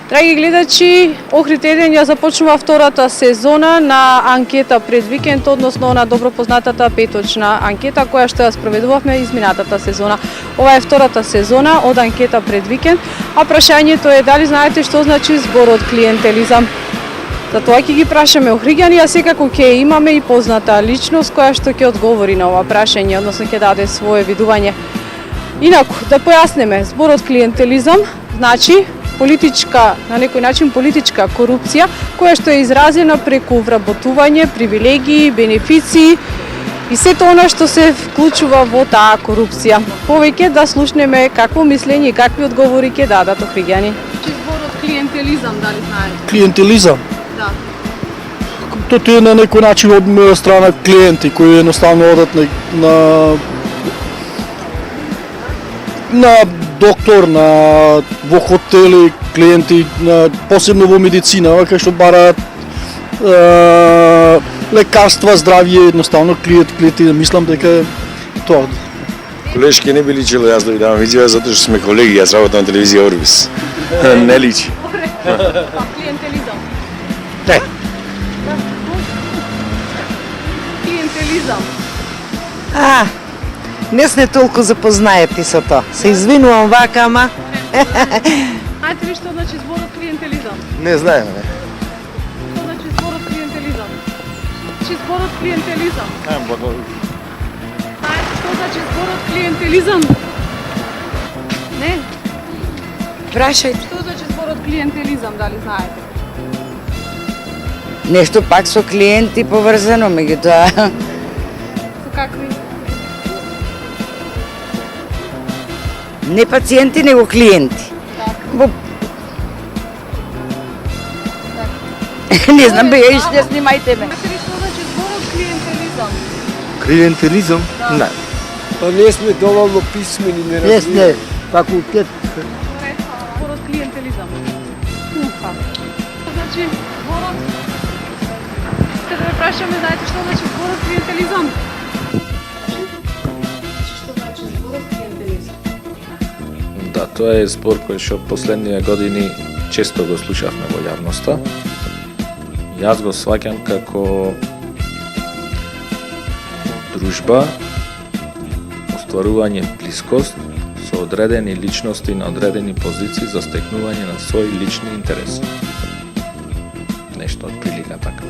Драги гледачи, Охрид 1 ја започнува втората сезона на анкета пред викенд, односно на добро познатата петочна анкета која што ја спроведувавме изминатата сезона. Ова е втората сезона од анкета пред викенд, а прашањето е дали знаете што значи зборот клиентелизам. Затоа ќе ги прашаме охриѓани, а секако ќе имаме и позната личност која што ќе одговори на ова прашање, односно ќе даде свое видување. Инаку, да појаснеме, зборот клиентелизам значи политичка, на некој начин политичка корупција, која што е изразена преку вработување, привилегии, бенефиции и сето она што се вклучува во таа корупција. Повеќе да слушнеме какво мислење и какви одговори ќе дадат охриѓани. Зборот клиентелизам, дали знаете? Клиентелизам? Да. Тоа е на некој начин од моја страна клиенти кои едноставно одат на доктор, во хотели, клиенти, посебно во медицина, кај што бараат лекарства, здравје, едноставно клиенти, мислам дека тоа. Колешки не би личило јас да ви давам изјава затоа што сме колеги, јас работам на телевизија Орбис. Не личи. Клиентелизам. Не. Клиентелизам. Не сме толку запознаети со тоа. Се извинувам вака, ама... Знаете ли што значи зборот клиентелизам? Не знаеме. Што значи зборот клиентелизам? Значи зборот клиентелизам. Знаете што значи зборот клиентелизам? Не? Прашајте. Што значи зборот клиентелизам, дали знаете? Нешто пак со клиенти поврзано, меѓутоа... Со какви? Не пациенти, него клиенти. Во... Не знам, бе, не снимајте ме. Знаете ли што значи зборот клиентелизам? Клиентелизам? Не. Па не сме доволно писмени, не Не сме разбираме. факултет. Зборот клиентелизам. Што значи зборот? Ще да ве прашаме, знаете што значи зборот клиентелизам? Што значи зборот клиентелизам? Да, тоа е збор кој што последниве години често го слушавме во јавноста. Јас го сваќам како дружба, остварување блискост со одредени личности на одредени позиции за стекнување на своји лични интереси. Нешто од прилика така.